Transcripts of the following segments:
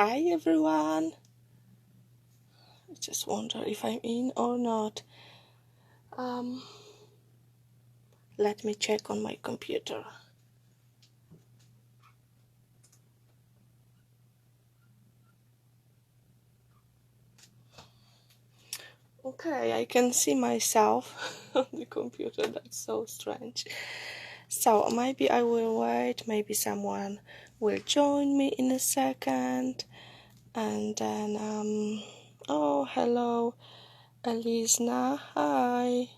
Hi everyone! I just wonder if I'm in or not. Let me check on my computer. Okay, I can see myself on the computer. That's so strange. So maybe I will wait, maybe someone will join me in a second. And then, oh, hello, Elisna, hi.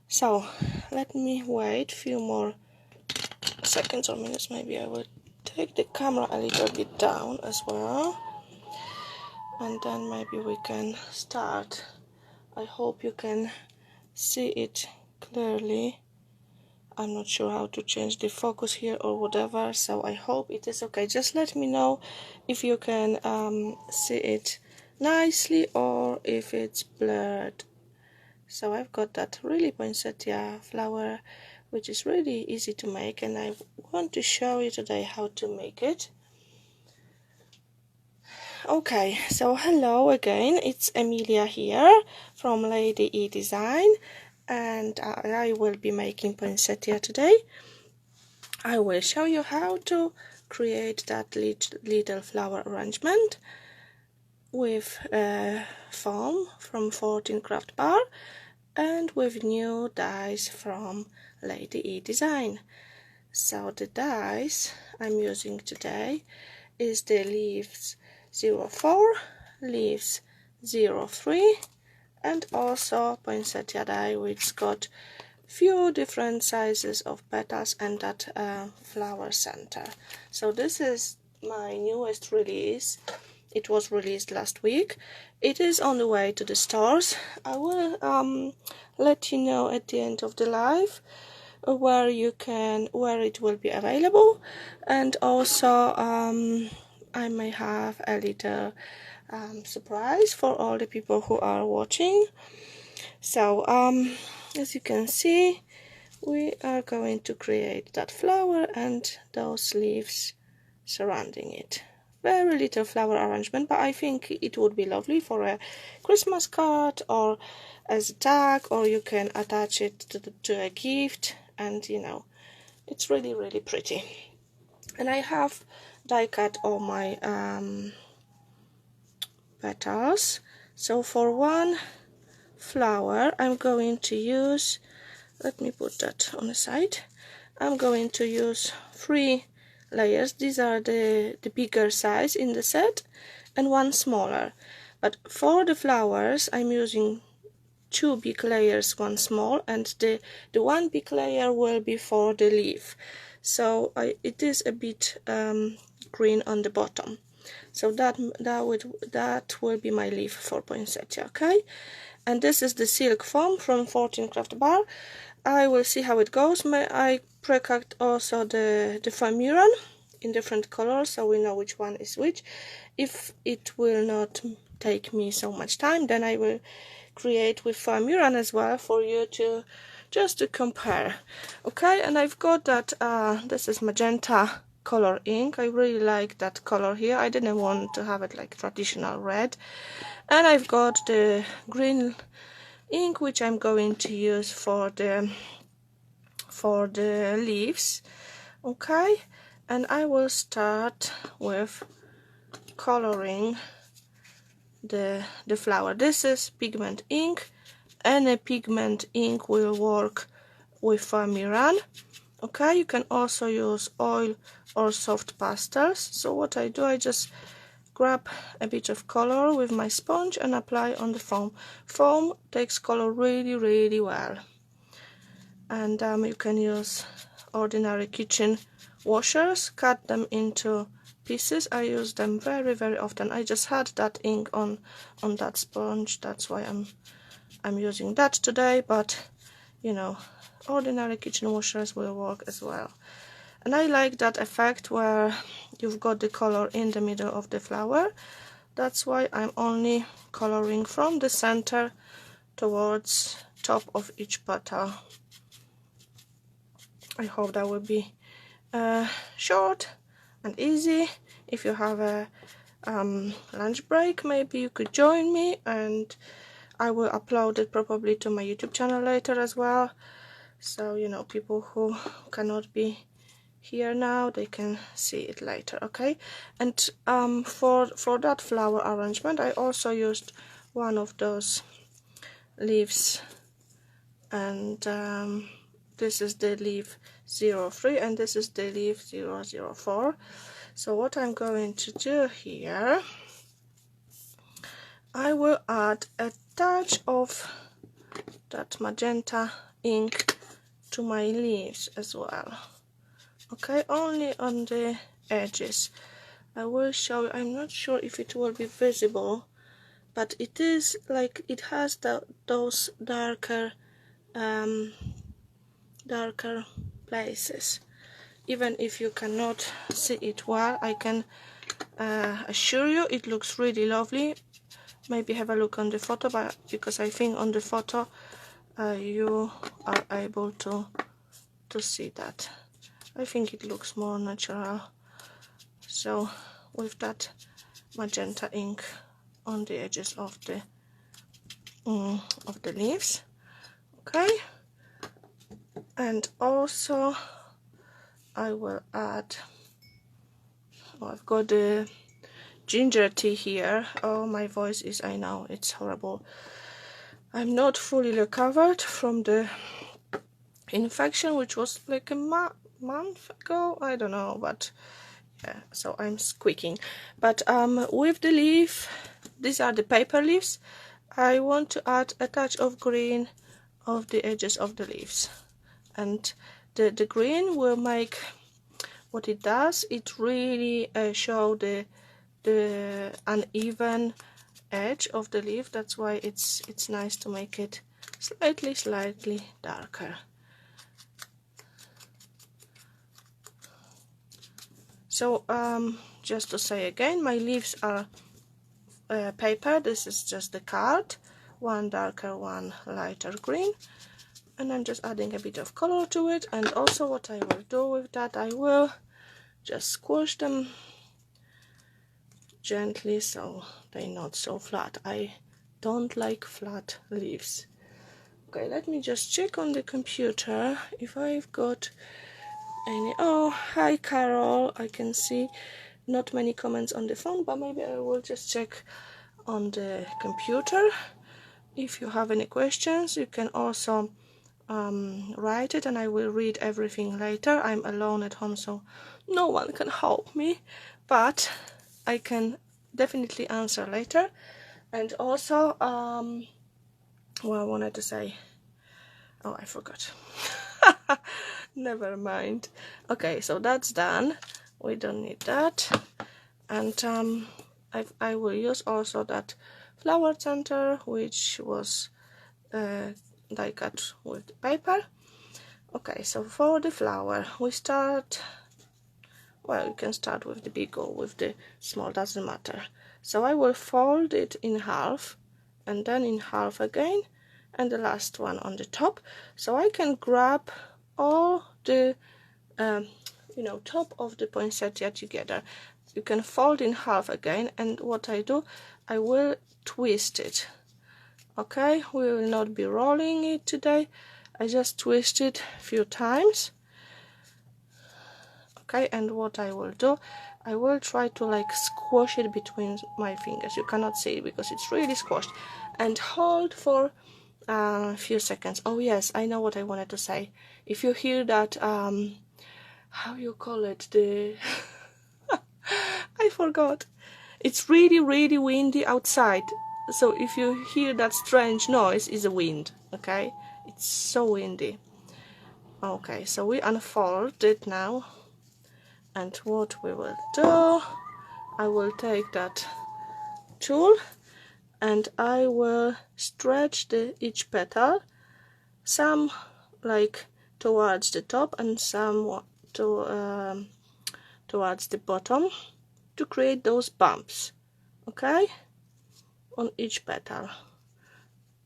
So, let me wait a few more seconds or minutes. Maybe I will take the camera a little bit down as well. And then maybe we can start. I hope you can see it clearly. I'm not sure how to change the focus here or whatever, so I hope it is okay. Just let me know if you can see it nicely or if it's blurred. So I've got that really poinsettia flower, which is really easy to make, and I want to show you today how to make it. Okay, so hello again, it's Emilia here from Lady E Design, and I will be making poinsettia today. I will show you how to create that little flower arrangement with foam from 14 Craft Bar and with new dies from Lady E Design. So the dies I'm using today is the leaves 04, leaves 03, and also poinsettia die, which got few different sizes of petals and that flower center. So this is my newest release. It was released last week. It is on the way to the stores. I will let you know at the end of the live where it will be available, and also I may have a little surprise for all the people who are watching. So as you can see, we are going to create that flower and those leaves surrounding it. Very little flower arrangement, but I think it would be lovely for a Christmas card or as a tag, or you can attach it to a gift, and you know, it's really pretty. And I have die cut all my petals. So for one flower I'm going to use, let me put that on the side, I'm going to use 3 layers. These are the bigger size in the set and one smaller, but for the flowers I'm using 2 big layers, one small, and the one big layer will be for the leaf. So it is a bit green on the bottom, so that will be my leaf for poinsettia. Okay, and this is the silk foam from 14 Craft Bar. I will see how it goes. I pre-cut also the foam in different colors, so we know which one is which. If it will not take me so much time, then I will create with foam as well for you to just to compare. Okay, and I've got that this is magenta color ink. I really like that color here. I didn't want to have it like traditional red. And I've got the green ink, which I'm going to use for the leaves. Okay, and I will start with coloring the flower. This is pigment ink. Any pigment ink will work with foam. Okay, you can also use oil or soft pastels. So what I do, I just grab a bit of color with my sponge and apply on the foam. Foam takes color really well. And you can use ordinary kitchen washers, cut them into pieces. I use them very often. I just had that ink on that sponge, that's why I'm using that today, but you know, ordinary kitchen washers will work as well. And I like that effect where you've got the color in the middle of the flower. That's why I'm only coloring from the center towards top of each petal. I hope that will be short and easy. If you have a lunch break, maybe you could join me, and I will upload it probably to my YouTube channel later as well. So, you know, people who cannot be here now, they can see it later, okay? And for that flower arrangement, I also used one of those leaves, and this is the leaf 03 and this is the leaf 004. So what I'm going to do here, I will add a touch of that magenta ink to my leaves as well, okay, only on the edges. I will show you. I'm not sure if it will be visible, but it is like it has those darker places. Even if you cannot see it well, I can assure you it looks really lovely. Maybe have a look on the photo, but because I think on the photo you are able to see that. I think it looks more natural. So with that magenta ink on the edges of the leaves, okay. And also I will add, I've got the ginger tea here. Oh, my voice is, I know, it's horrible. I'm not fully recovered from the infection, which was like a month ago, I don't know, but yeah, so I'm squeaking. But with the leaf, these are the paper leaves, I want to add a touch of green of the edges of the leaves, and the green will make, what it does, it really show the uneven edge of the leaf. That's why it's nice to make it slightly darker. So just to say again, my leaves are paper. This is just the card, one darker, one lighter green, and I'm just adding a bit of color to it. And also what I will do with that, I will just squish them gently so they're not so flat. I don't like flat leaves. Okay, let me just check on the computer if I've got any. Oh, hi Carol, I can see not many comments on the phone, but maybe I will just check on the computer. If you have any questions, you can also write it and I will read everything later. I'm alone at home, so no one can help me, but I can definitely answer later. And also what I wanted to say, oh, I forgot. Never mind. Okay, so that's done, we don't need that. And I will use also that flower center, which was die cut with the paper. Okay, so for the flower we start, well, you can start with the big or with the small, doesn't matter. So I will fold it in half and then in half again, and the last one on the top, so I can grab all the you know, top of the poinsettia together. You can fold in half again, and what I do, I will twist it. Okay, we will not be rolling it today, I just twist it a few times. Okay, and what I will do, I will try to like squash it between my fingers. You cannot see it because it's really squashed, and hold for a few seconds. Oh yes, I know what I wanted to say. If you hear that how you call it, the I forgot, it's really windy outside, so if you hear that strange noise, it's a wind. Okay, it's so windy. Okay, so we unfold it now, and what we will do, I will take that tool and I will stretch each petal, some like towards the top and some towards the bottom, to create those bumps, okay, on each petal.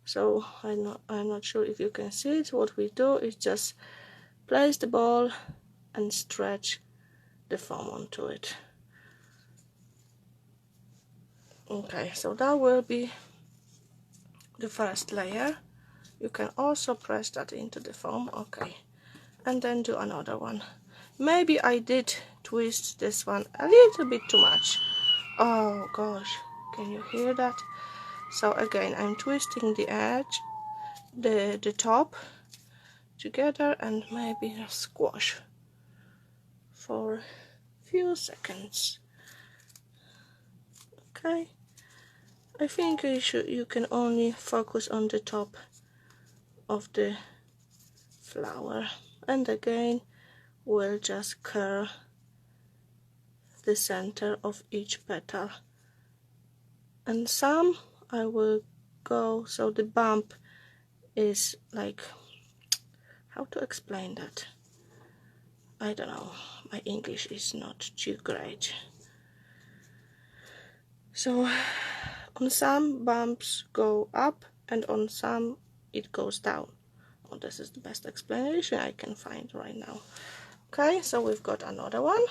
So I'm not sure if you can see it. What we do is just place the ball and stretch the foam onto it. Okay, so that will be the first layer. You can also press that into the foam. Okay, and then do another one. Maybe I did twist this one a little bit too much. Oh gosh, can you hear that? So again, I'm twisting the edge, the top together, and maybe a squash for a few seconds. Okay, I think you can only focus on the top of the flower, and again we'll just curl the center of each petal, and some I will go so the bump is like, how to explain that? I don't know, my English is not too great. So on some bumps go up and on some it goes down. Oh, this is the best explanation I can find right now. Okay, so we've got another one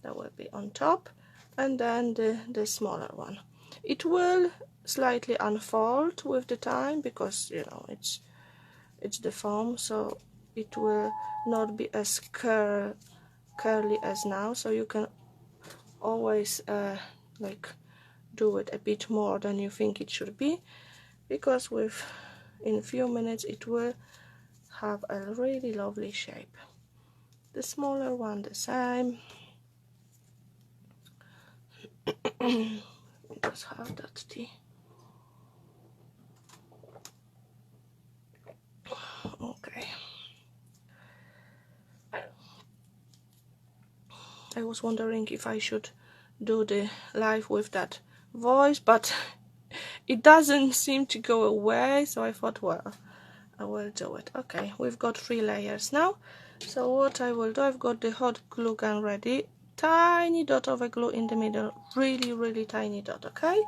that will be on top, and then the smaller one. It will slightly unfold with the time because you know it's the foam, so it will not be as curly as now, so you can always like do it a bit more than you think it should be, because in a few minutes it will have a really lovely shape. The smaller one the same. Just have that tea. Okay. I was wondering if I should do the live with that voice, but it doesn't seem to go away, so I thought, well, I will do it. Okay, we've got 3 layers now. So what I will do, I've got the hot glue gun ready. Tiny dot of a glue in the middle, really tiny dot. Okay,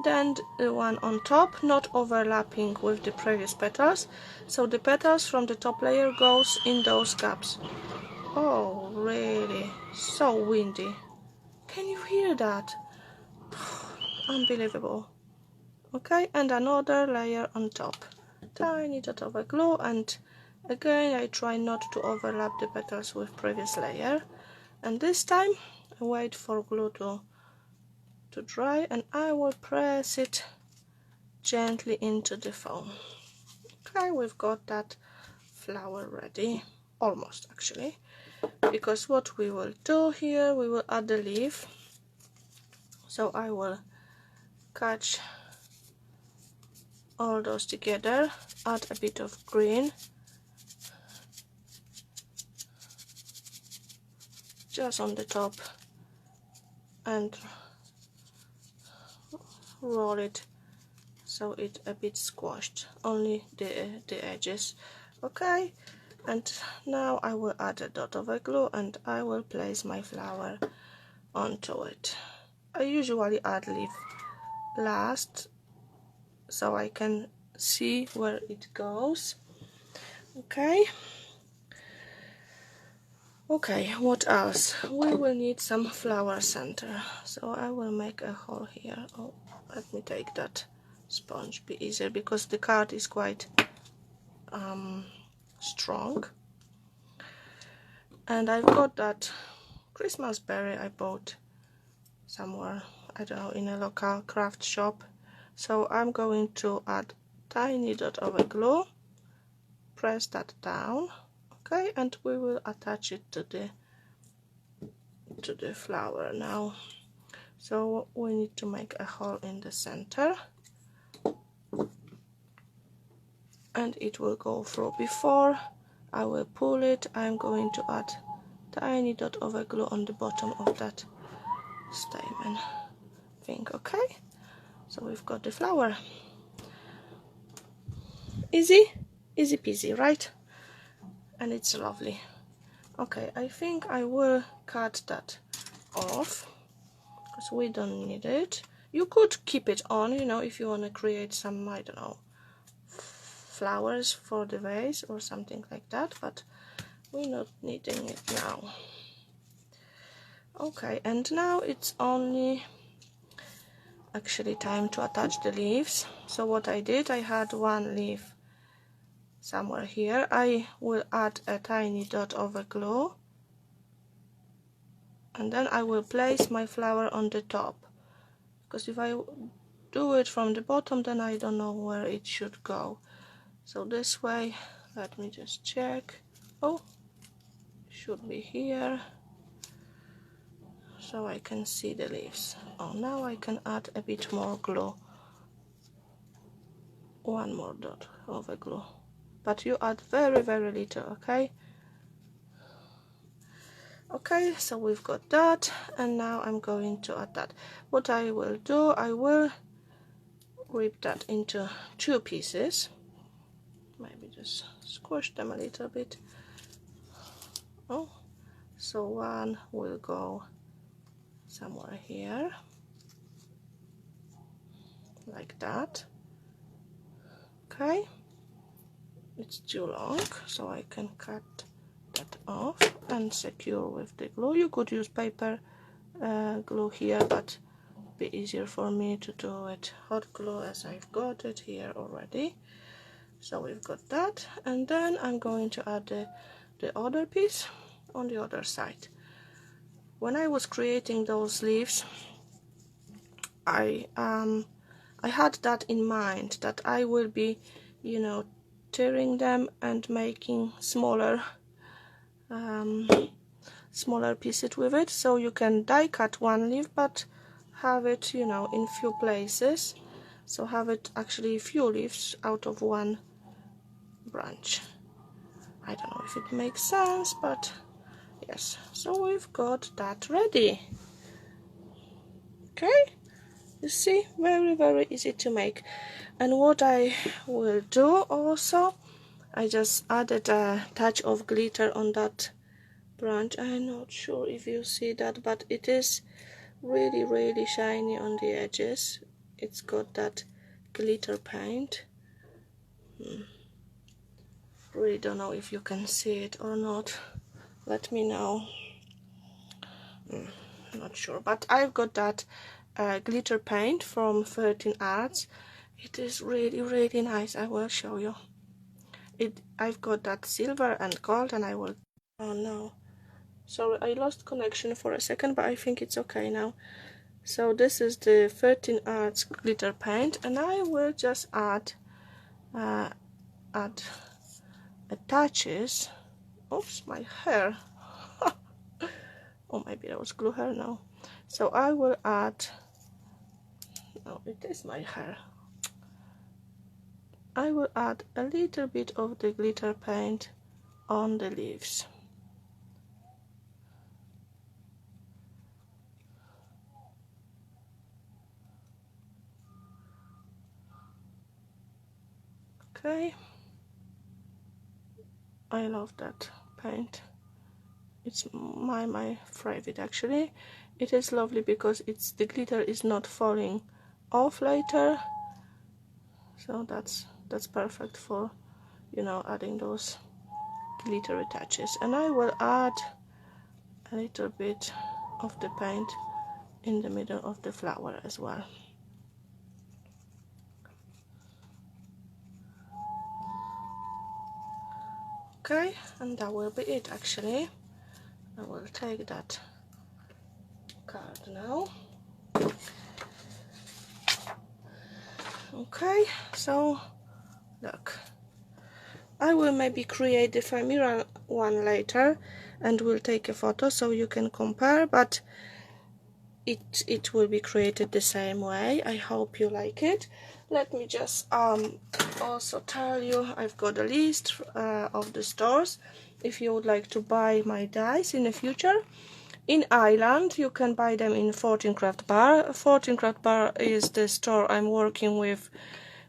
then the one on top, not overlapping with the previous petals, so the petals from the top layer goes in those gaps. Oh really, so windy. Can you hear that? Unbelievable. Okay, and another layer on top, tiny dot of a glue, and again I try not to overlap the petals with previous layer, and this time I wait for glue to dry, and I will press it gently into the foam. Okay, we've got that flower ready, almost actually, because what we will do here, we will add the leaf. So I will catch all those together, add a bit of green, just on the top, and roll it so it's a bit squashed, only the edges. Okay, and now I will add a dot of a glue and I will place my flower onto it. I usually add leaf last so I can see where it goes. Okay, what else? We will need some flower center, so I will make a hole here. Oh, let me take that sponge, be easier, because the card is quite strong, and I've got that Christmas berry I bought somewhere, I don't know, in a local craft shop. So I'm going to add tiny dot of a glue, press that down, okay, and we will attach it to the flower now. So we need to make a hole in the center, and it will go through. Before I will pull it, I'm going to add tiny dot of a glue on the bottom of that stamen thing. Okay, so we've got the flower. Easy peasy, right? And it's lovely. Okay, I think I will cut that off because we don't need it. You could keep it on, you know, if you want to create some, I don't know, flowers for the vase or something like that, but we're not needing it now. Okay, and now it's only actually time to attach the leaves. So what I did, I had one leaf somewhere here. I will add a tiny dot of a glue, and then I will place my flower on the top, because if I do it from the bottom, then I don't know where it should go. So this way, let me just check. Oh, it should be here, so I can see the leaves. Oh, now I can add a bit more glue. One more dot of a glue, but you add very, very little, okay? Okay, so we've got that, and now I'm going to add that. What I will do, I will rip that into two pieces. Maybe just squish them a little bit. Oh, so one will go somewhere here, like that. Okay, it's too long, so I can cut that off and secure with the glue. You could use paper glue here, but it'd be easier for me to do it hot glue, as I've got it here already. So we've got that, and then I'm going to add the other piece on the other side. When I was creating those leaves, I had that in mind, that I will be, you know, tearing them and making smaller smaller pieces with it, so you can die cut one leaf but have it, you know, in few places, so have it actually few leaves out of one branch. I don't know if it makes sense, but yes. So we've got that ready. Okay, you see, very, very easy to make. And what I will do also, I just added a touch of glitter on that branch. I'm not sure if you see that, but it is really, really shiny on the edges. It's got that glitter paint. Really don't know if you can see it or not. Let me know. Not sure, but I've got that glitter paint from 13 Arts. It is really, really nice. I will show you it. I've got that silver and gold, and I will... Oh no, sorry, I lost connection for a second, but I think it's okay now. So this is the 13 Arts glitter paint, and I will just add touches. Oops, my hair. Oh, maybe that was glue hair now. So I will add... No, it is my hair. I will add a little bit of the glitter paint on the leaves. Okay, I love that paint. It's my favorite actually. It is lovely because the glitter is not falling off later, so that's perfect for, you know, adding those glittery touches. And I will add a little bit of the paint in the middle of the flower as well. Okay, and that will be it actually. I will take that card now. Okay, so look, I will maybe create the familiar one later and we'll take a photo so you can compare, but it will be created the same way. I hope you like it. Let me just also tell you, I've got a list of the stores if you would like to buy my dies in the future. In Ireland you can buy them in 14 Craft Bar. 14 Craft Bar is the store I'm working with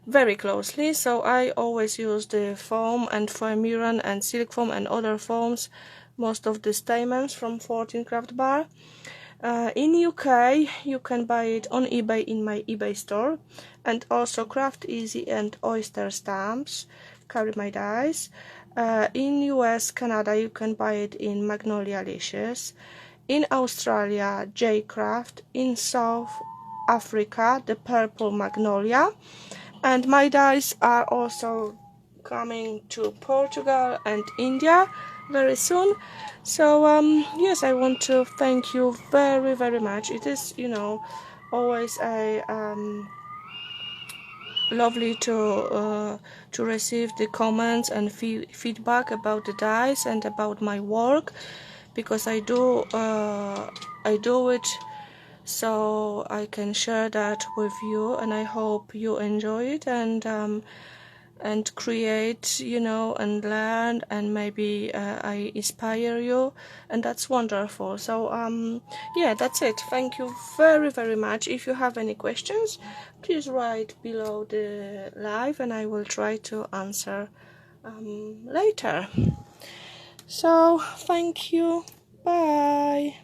very closely, so I always use the foam and foamiran and silk foam and other foams, most of the stamens from 14 Craft Bar. In UK you can buy it on eBay in my eBay store, and also Craft Easy and Oyster Stamps carry my dies. In US, Canada you can buy it in Magnolia Licious. In Australia, J Craft. In South Africa, the purple magnolia, and my dies are also coming to Portugal and India very soon. So yes, I want to thank you very, very much. It is, you know, always a lovely to receive the comments and feedback about the dies and about my work, because I do it so I can share that with you, and I hope you enjoy it and create, you know, and learn, and maybe I inspire you, and that's wonderful. So yeah, that's it. Thank you very, very much. If you have any questions, please write below the live and I will try to answer later. So thank you, bye.